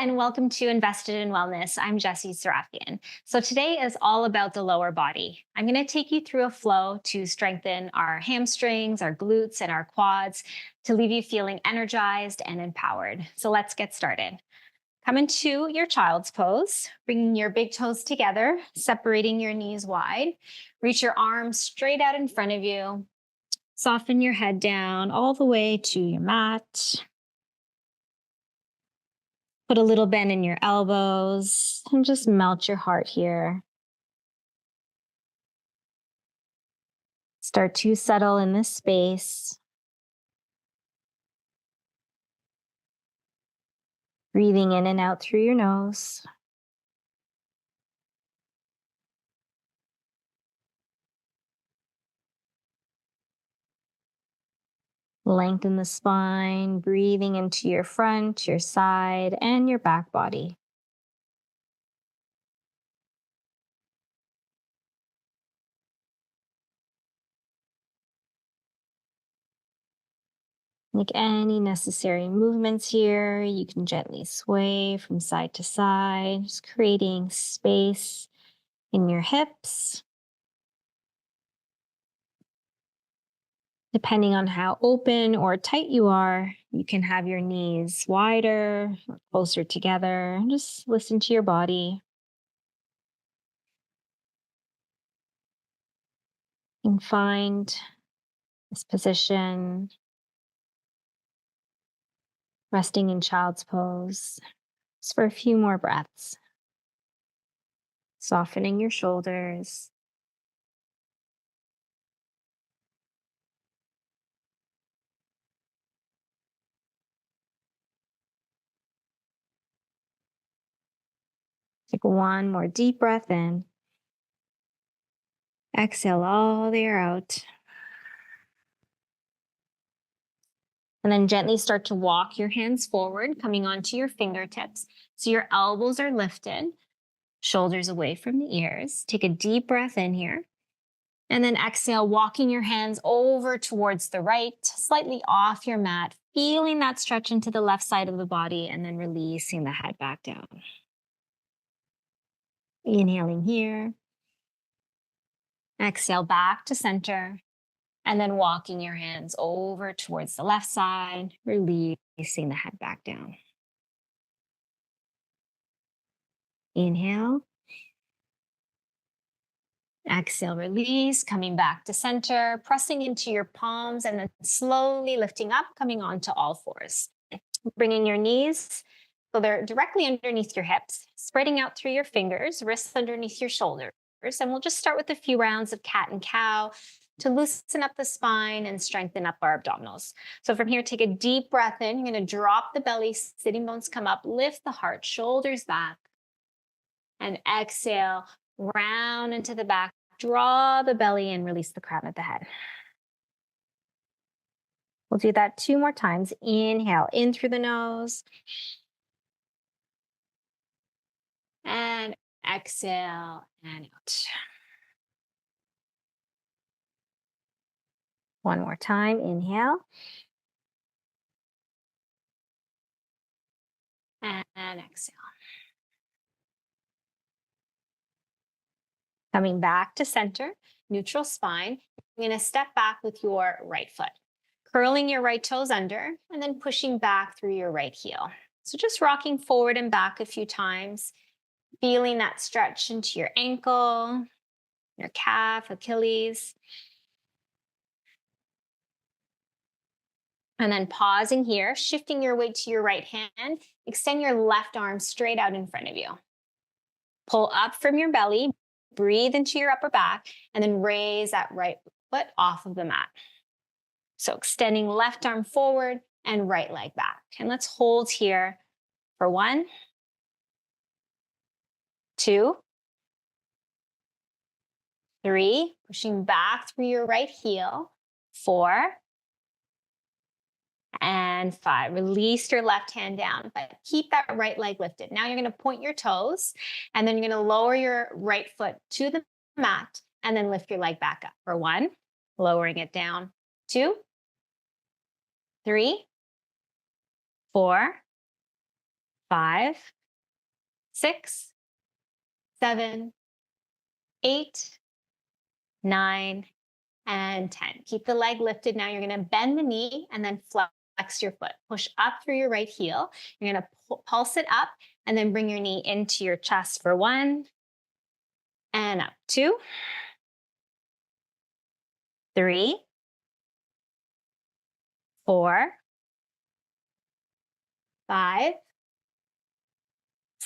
and welcome to Invested in Wellness. I'm Jessie Sarafian. So today is all about the lower body. I'm going to take you through a flow to strengthen our hamstrings, our glutes, and our quads to leave you feeling energized and empowered. So let's get started. Come into your child's pose, bringing your big toes together, separating your knees wide. Reach your arms straight out in front of you. Soften your head down all the way to your mat. Put a little bend in your elbows and just melt your heart here. Start to settle in this space. Breathing in and out through your nose. Lengthen the spine, breathing into your front, your side, and your back body. Make any necessary movements here. You can gently sway from side to side, just creating space in your hips. Depending on how open or tight you are, you can have your knees wider or closer together. Just listen to your body. And find this position, resting in child's pose, just for a few more breaths. Softening your shoulders. Take one more deep breath in. Exhale all the air out. And then gently start to walk your hands forward, coming onto your fingertips. So your elbows are lifted, shoulders away from the ears. Take a deep breath in here. And then exhale, walking your hands over towards the right, slightly off your mat, feeling that stretch into the left side of the body, and then releasing the head back down. Inhaling here. Exhale back to center. And then walking your hands over towards the left side, releasing the head back down. Inhale. Exhale, release, coming back to center, pressing into your palms, and then slowly lifting up, coming onto all fours. Bringing your knees so they're directly underneath your hips, spreading out through your fingers, wrists underneath your shoulders. And we'll just start with a few rounds of cat and cow to loosen up the spine and strengthen up our abdominals. So from here, take a deep breath in. You're going to drop the belly, sitting bones come up, lift the heart, shoulders back. And exhale, round into the back, draw the belly and release the crown of the head. We'll do that 2 more times. Inhale in through the nose. And exhale and out. One more time. Inhale. And exhale. Coming back to center, neutral spine. You're going to step back with your right foot, curling your right toes under, and then pushing back through your right heel. So just rocking forward and back a few times, feeling that stretch into your ankle, your calf, Achilles. And then pausing here, shifting your weight to your right hand, extend your left arm straight out in front of you. Pull up from your belly, breathe into your upper back, and then raise that right foot off of the mat. So extending left arm forward and right leg back. And let's hold here for 1, 2, 3, pushing back through your right heel, 4, and 5. Release your left hand down, but keep that right leg lifted. Now you're going to point your toes, and then you're going to lower your right foot to the mat, and then lift your leg back up. For 1, lowering it down. 2, 3, 4, 5, 6, 7, 8, 9, and 10. Keep the leg lifted. Now you're going to bend the knee and then flex your foot. Push up through your right heel. You're going to pulse it up and then bring your knee into your chest for 1 and up. 2, 3, 4, 5,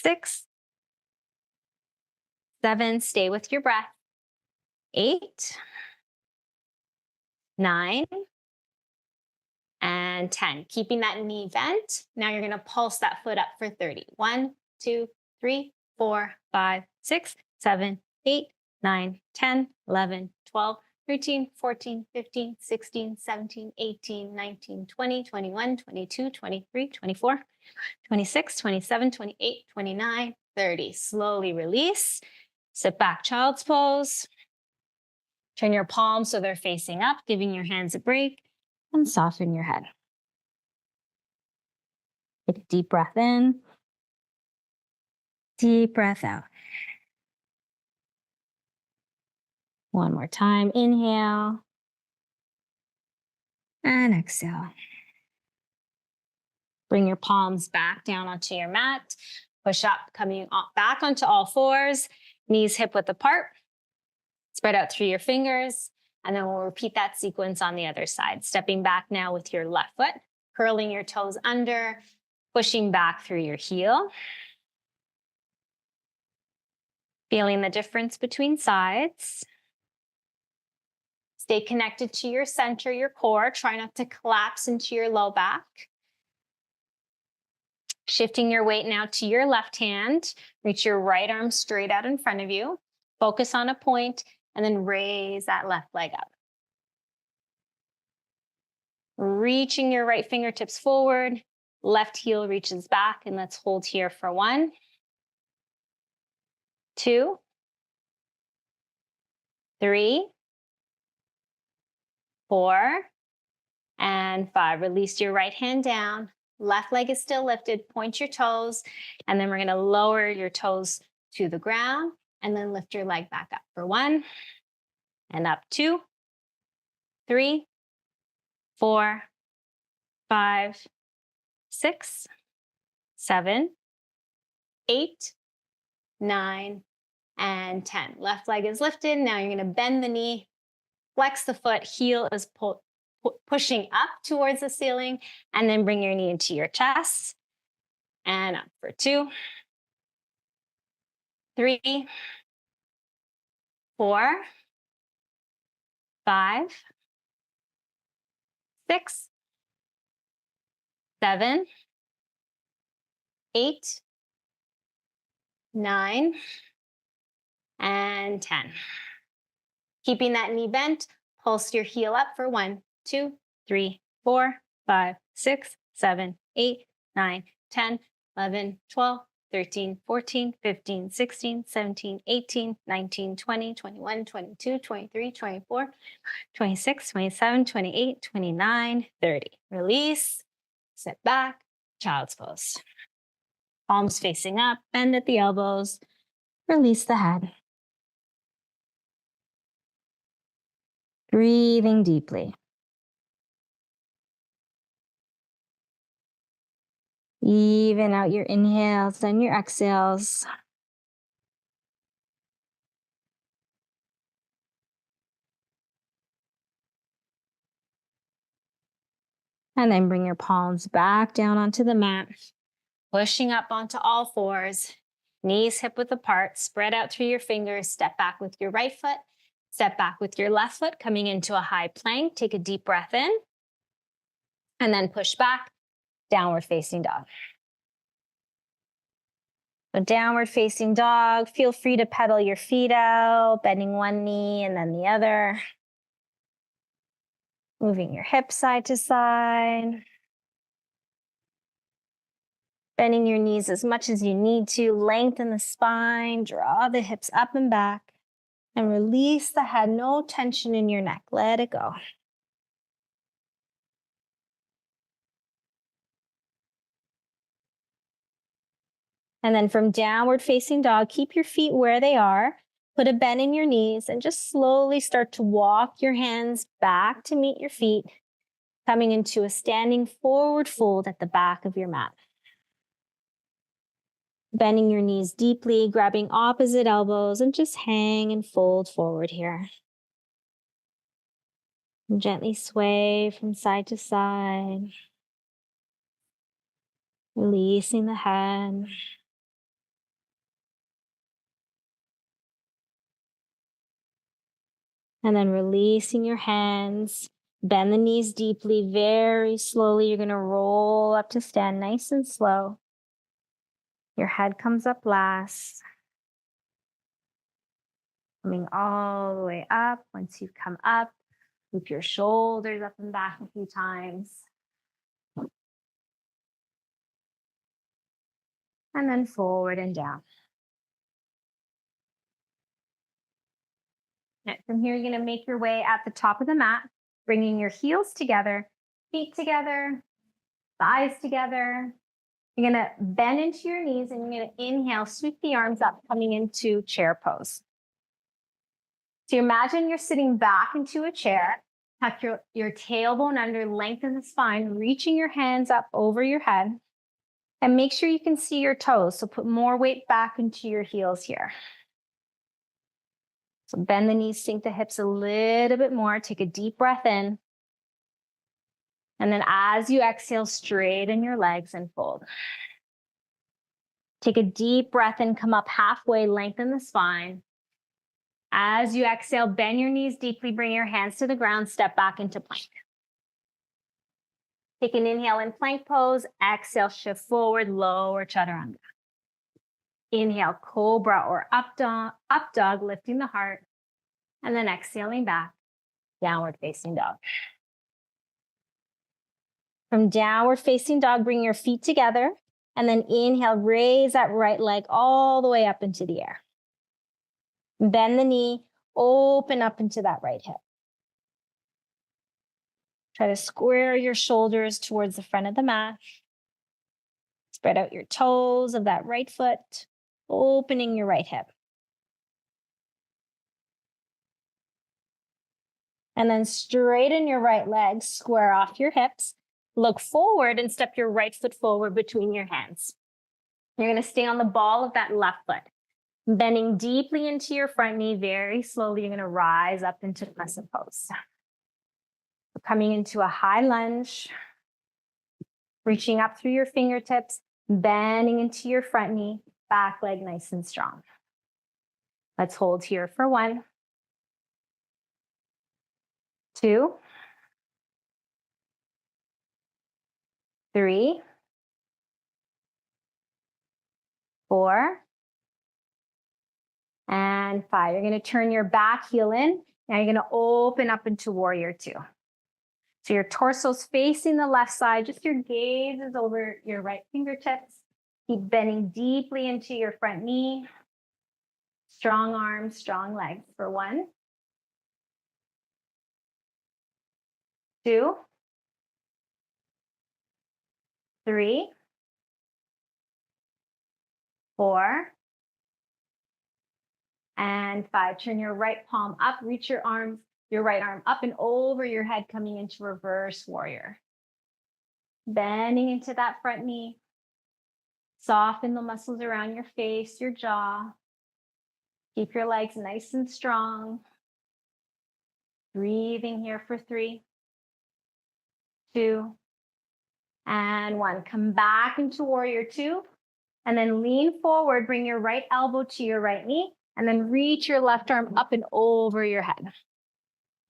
6, 7. Stay with your breath. 8, 9, and 10. Keeping that knee bent. Now you're going to pulse that foot up for 30. 1, 2, 3, 4, 5, 6, 7, 8, 9, 10, 11, 12, 13, 14, 15, 16, 17, 18, 19, 20, 21, 22, 23, 24, 26, 27, 28, 29, 30. Slowly release. Sit back, child's pose. Turn your palms so they're facing up, giving your hands a break, and soften your head. Take a deep breath in. Deep breath out. One more time. Inhale. And exhale. Bring your palms back down onto your mat. Push up, coming back onto all fours. Knees hip width apart. Spread out through your fingers. And then we'll repeat that sequence on the other side. Stepping back now with your left foot. Curling your toes under. Pushing back through your heel. Feeling the difference between sides. Stay connected to your center, your core. Try not to collapse into your low back. Shifting your weight now to your left hand. Reach your right arm straight out in front of you. Focus on a point and then raise that left leg up. Reaching your right fingertips forward. Left heel reaches back, and let's hold here for 1, 2, 3, 4, and 5. Release your right hand down. Left leg is still lifted. Point your toes, and then we're going to lower your toes to the ground, and then lift your leg back up for 1, and up 2, 3, 4, 5, 6, 7, 8, 9, and 10. Left leg is lifted. Now you're going to bend the knee, flex the foot, heel is pushing up towards the ceiling, and then bring your knee into your chest. And up for 2, 3, 4, 5, 6, 7, 8, 9, and 10. Keeping that knee bent, pulse your heel up for 1, 2, 3, 4, 5, 6, 7, 8, 9, 10, 11, 12, 13, 14, 15, 16, 17, 18, 19, 20, 21, 22, 23, 24, 26, 27, 28, 29, 30. Release, sit back, child's pose. Palms facing up, bend at the elbows, release the head. Breathing deeply. Even out your inhales and your exhales. And then bring your palms back down onto the mat, pushing up onto all fours, knees hip width apart, spread out through your fingers, step back with your right foot, step back with your left foot, coming into a high plank. Take a deep breath in, and then push back, downward facing dog. So downward facing dog, feel free to pedal your feet out, bending one knee and then the other. Moving your hips side to side. Bending your knees as much as you need to. Lengthen the spine, draw the hips up and back, and release the head. No tension in your neck. Let it go. And then from downward facing dog, keep your feet where they are. Put a bend in your knees and just slowly start to walk your hands back to meet your feet, coming into a standing forward fold at the back of your mat. Bending your knees deeply, grabbing opposite elbows, and just hang and fold forward here. And gently sway from side to side, releasing the head. And then releasing your hands. Bend the knees deeply, very slowly. You're going to roll up to stand nice and slow. Your head comes up last. Coming all the way up. Once you come up, loop your shoulders up and back a few times. And then forward and down. And from here, you're going to make your way at the top of the mat, bringing your heels together, feet together, thighs together. You're going to bend into your knees and you're going to inhale, sweep the arms up, coming into chair pose. So you imagine you're sitting back into a chair, tuck your tailbone under, lengthen the spine, reaching your hands up over your head, and make sure you can see your toes. So put more weight back into your heels here. So bend the knees, sink the hips a little bit more. Take a deep breath in. And then as you exhale, straighten your legs and fold. Take a deep breath in, come up halfway, lengthen the spine. As you exhale, bend your knees deeply, bring your hands to the ground, step back into plank. Take an inhale in plank pose, exhale, shift forward, lower chaturanga. Inhale, cobra or up dog, lifting the heart, and then exhaling back, downward facing dog. From downward facing dog, bring your feet together, and then inhale, raise that right leg all the way up into the air. Bend the knee, open up into that right hip. Try to square your shoulders towards the front of the mat. Spread out your toes of that right foot, opening your right hip. And then straighten your right leg, square off your hips, look forward and step your right foot forward between your hands. You're going to stay on the ball of that left foot. Bending deeply into your front knee, very slowly, you're going to rise up into crescent pose. Coming into a high lunge, reaching up through your fingertips, bending into your front knee, back leg nice and strong. Let's hold here for 1, 2, 3, 4, and 5. You're going to turn your back heel in. Now you're going to open up into warrior 2. So your torso's facing the left side, just your gaze is over your right fingertips. Keep bending deeply into your front knee. Strong arms, strong legs for 1, 2, 3, 4, and 5. Turn your right palm up, reach your right arm up and over your head, coming into reverse warrior. Bending into that front knee. Soften the muscles around your face, your jaw. Keep your legs nice and strong. Breathing here for 3, 2, and 1. Come back into warrior 2, and then lean forward. Bring your right elbow to your right knee, and then reach your left arm up and over your head.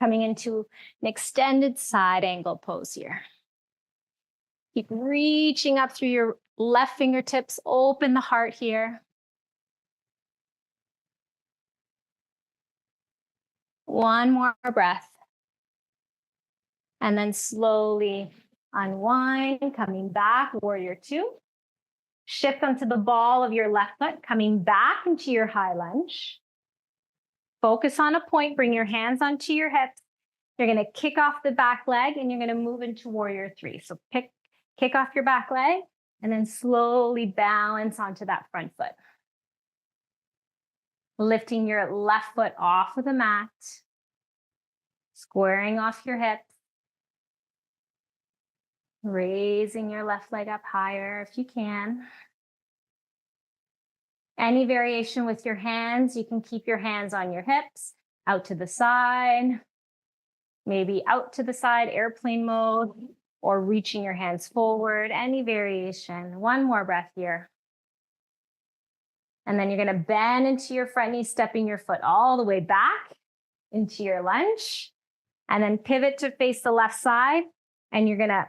Coming into an extended side angle pose here. Keep reaching up through your left fingertips. Open the heart here. 1 more breath. And then slowly unwind, coming back, warrior 2. Shift onto the ball of your left foot, coming back into your high lunge. Focus on a point, bring your hands onto your hips. You're going to kick off the back leg and you're going to move into warrior 3. So kick off your back leg, And then slowly balance onto that front foot. Lifting your left foot off of the mat. Squaring off your hips. Raising your left leg up higher if you can. Any variation with your hands, you can keep your hands on your hips, out to the side, maybe out to the side, airplane mode, or reaching your hands forward, any variation. One more breath here. And then you're gonna bend into your front knee, stepping your foot all the way back into your lunge, and then pivot to face the left side, and you're gonna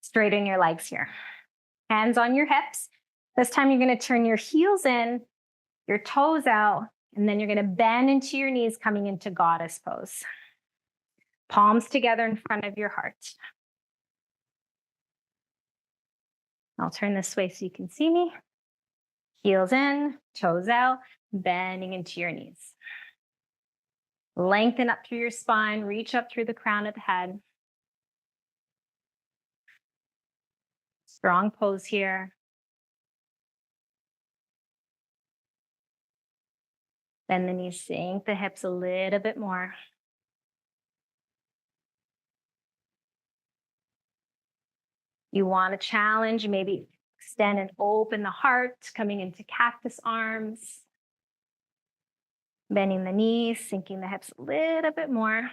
straighten your legs here. Hands on your hips. This time you're gonna turn your heels in, your toes out, and then you're gonna bend into your knees, coming into goddess pose. Palms together in front of your heart. I'll turn this way so you can see me. Heels in, toes out, bending into your knees. Lengthen up through your spine, reach up through the crown of the head. Strong pose here. Bend the knees, sink the hips a little bit more. You want to challenge, maybe extend and open the heart, coming into cactus arms. Bending the knees, sinking the hips a little bit more.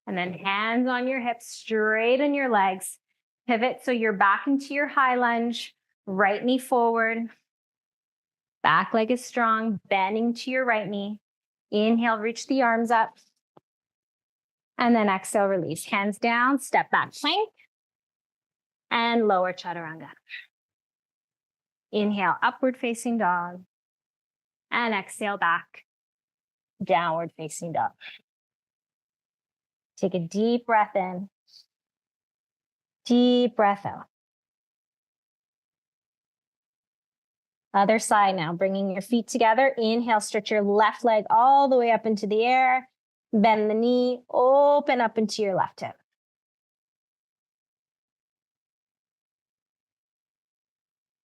And then hands on your hips, straighten your legs. Pivot so you're back into your high lunge, right knee forward. Back leg is strong, bending to your right knee. Inhale, reach the arms up. And then exhale, release. Hands down, step back plank. And lower chaturanga. Inhale, upward facing dog. And exhale back, downward facing dog. Take a deep breath in. Deep breath out. Other side now, bringing your feet together. Inhale, stretch your left leg all the way up into the air. Bend the knee, open up into your left hip.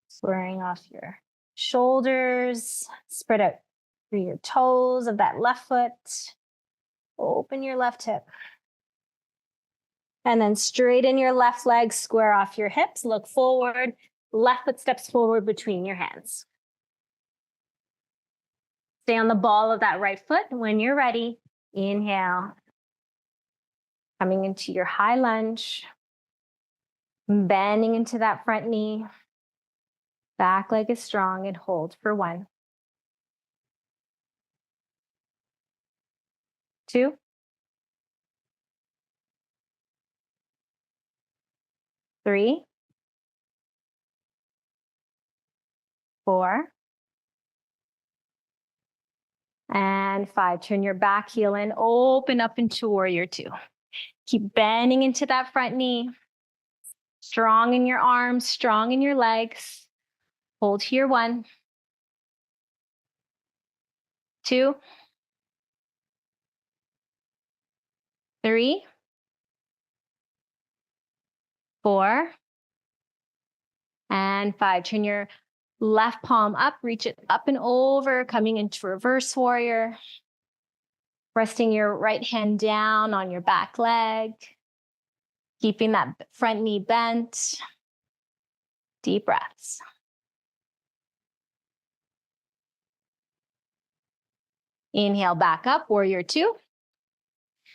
Squaring off your shoulders. Spread out through your toes of that left foot. Open your left hip. And then straighten your left leg, square off your hips, look forward. Left foot steps forward between your hands. Stay on the ball of that right foot. When you're ready, inhale. Coming into your high lunge. Bending into that front knee. Back leg is strong and hold for 1. 2. 3. 4. And 5. Turn your back heel in, open up into warrior 2. Keep bending into that front knee. Strong in your arms, strong in your legs. Hold here 1. 2. 3. 4. And 5. Turn your left palm up, reach it up and over, coming into reverse warrior. Resting your right hand down on your back leg. Keeping that front knee bent. Deep breaths. Inhale back up, warrior 2.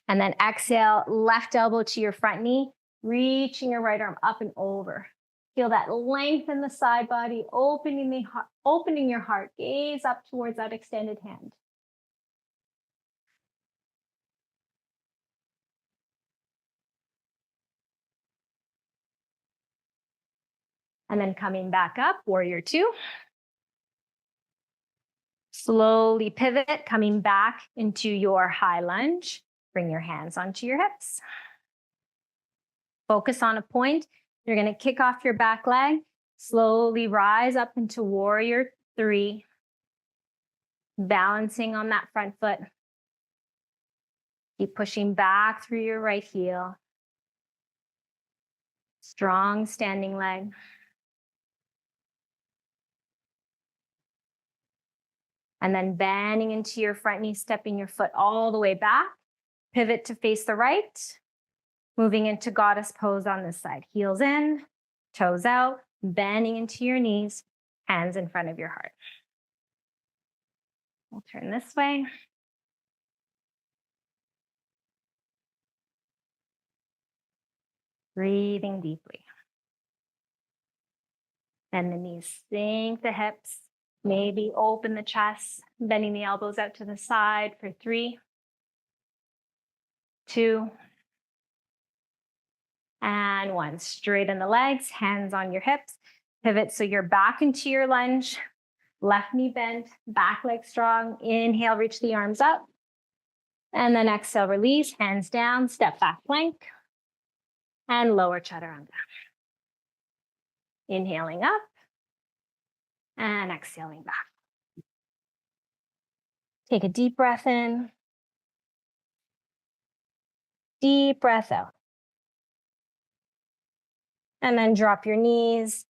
And then exhale, left elbow to your front knee, reaching your right arm up and over. Feel that length in the side body, opening your heart. Gaze up towards that extended hand. And then coming back up, warrior 2. Slowly pivot, coming back into your high lunge. Bring your hands onto your hips. Focus on a point. You're going to kick off your back leg. Slowly rise up into warrior 3. Balancing on that front foot. Keep pushing back through your right heel. Strong standing leg. And then bending into your front knee, stepping your foot all the way back. Pivot to face the right. Moving into goddess pose on this side. Heels in, toes out, bending into your knees, hands in front of your heart. We'll turn this way. Breathing deeply. Bend the knees, sink the hips, maybe open the chest, bending the elbows out to the side for 3, 2, and 1. Straighten the legs, hands on your hips. Pivot so you're back into your lunge. Left knee bent, back leg strong. Inhale, reach the arms up. And then exhale, release, hands down, step back plank. And lower chaturanga. Inhaling up. And exhaling back. Take a deep breath in. Deep breath out. And then drop your knees.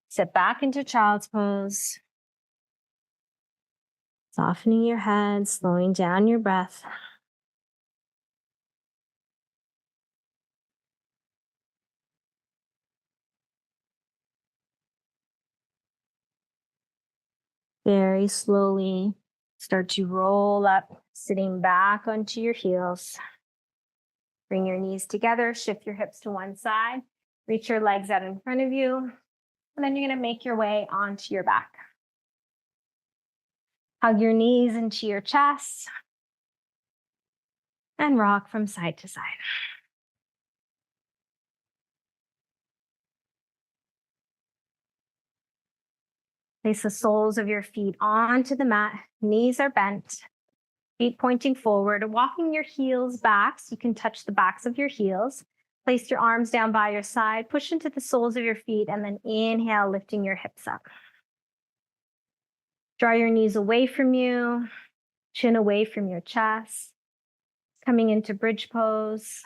Sit back into child's pose. Softening your head, slowing down your breath. Very slowly start to roll up, sitting back onto your heels. Bring your knees together, shift your hips to one side, reach your legs out in front of you, and then you're going to make your way onto your back. Hug your knees into your chest and rock from side to side. Place the soles of your feet onto the mat. Knees are bent, feet pointing forward, walking your heels back so you can touch the backs of your heels. Place your arms down by your side, push into the soles of your feet, and then inhale, lifting your hips up. Draw your knees away from you, chin away from your chest. Coming into bridge pose.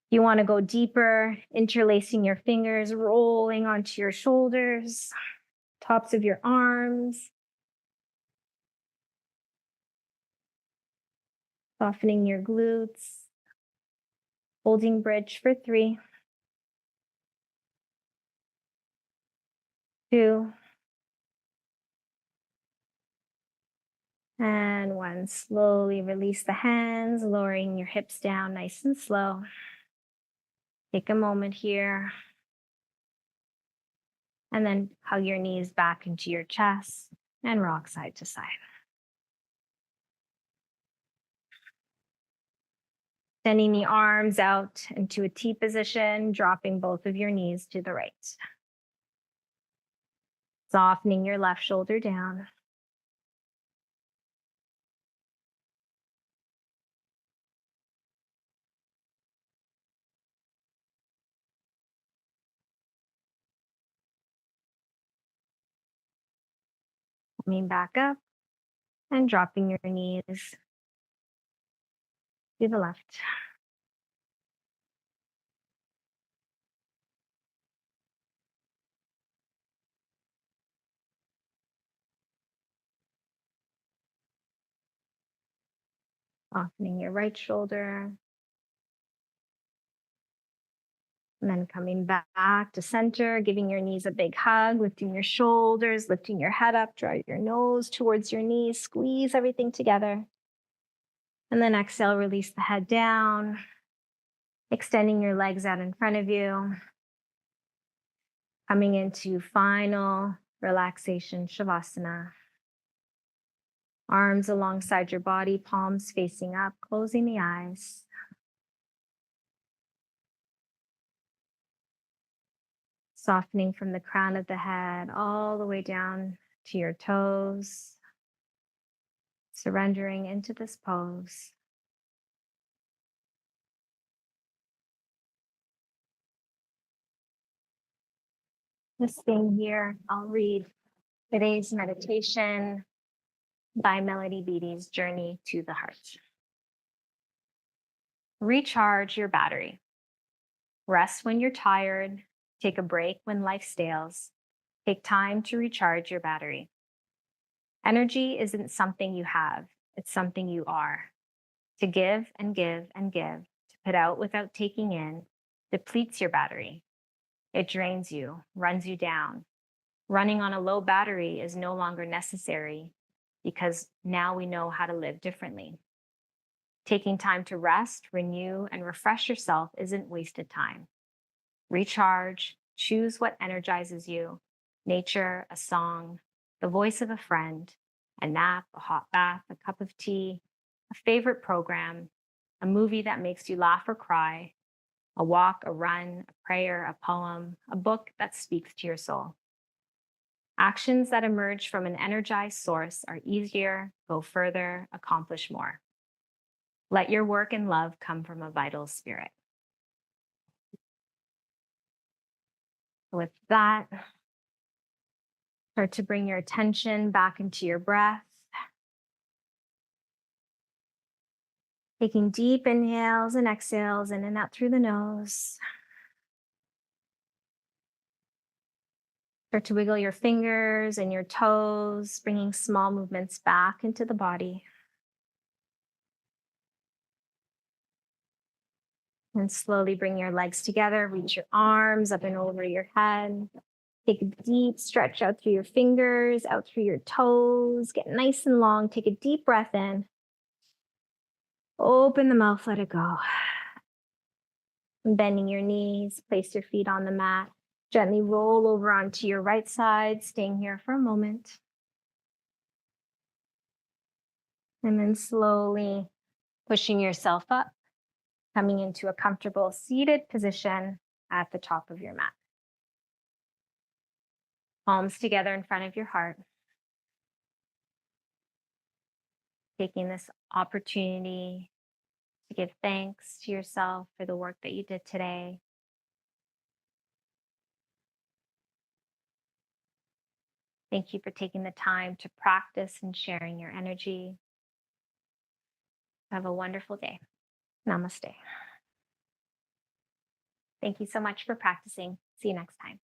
You want to go deeper, interlacing your fingers, rolling onto your shoulders, tops of your arms. Softening your glutes. Holding bridge for 3, 2, and 1. Slowly release the hands, lowering your hips down nice and slow. Take a moment here. And then hug your knees back into your chest and rock side to side. Sending the arms out into a T position, dropping both of your knees to the right. Softening your left shoulder down. Coming back up and dropping your knees to the left. Softening your right shoulder. And then coming back to center, giving your knees a big hug, lifting your shoulders, lifting your head up, draw your nose towards your knees, squeeze everything together. And then exhale, release the head down, extending your legs out in front of you. Coming into final relaxation, Shavasana. Arms alongside your body, palms facing up, closing the eyes. Softening from the crown of the head all the way down to your toes. Surrendering into this pose. This thing here, I'll read today's meditation by Melody Beattie's Journey to the Heart. Recharge your battery. Rest when you're tired. Take a break when life stales. Take time to recharge your battery. Energy isn't something you have, it's something you are. To give and give and give, to put out without taking in, depletes your battery. It drains you, runs you down. Running on a low battery is no longer necessary because now we know how to live differently. Taking time to rest, renew, and refresh yourself isn't wasted time. Recharge, choose what energizes you. Nature, a song, the voice of a friend, a nap, a hot bath, a cup of tea, a favorite program, a movie that makes you laugh or cry, a walk, a run, a prayer, a poem, a book that speaks to your soul. Actions that emerge from an energized source are easier, go further, accomplish more. Let your work and love come from a vital spirit. With that, start to bring your attention back into your breath. Taking deep inhales and exhales in and out through the nose. Start to wiggle your fingers and your toes, bringing small movements back into the body. And slowly bring your legs together, reach your arms up and over your head. Take a deep stretch out through your fingers, out through your toes. Get nice and long. Take a deep breath in. Open the mouth, let it go. Bending your knees, place your feet on the mat. Gently roll over onto your right side, staying here for a moment. And then slowly pushing yourself up, coming into a comfortable seated position at the top of your mat. Palms together in front of your heart. Taking this opportunity to give thanks to yourself for the work that you did today. Thank you for taking the time to practice and sharing your energy. Have a wonderful day. Namaste. Thank you so much for practicing. See you next time.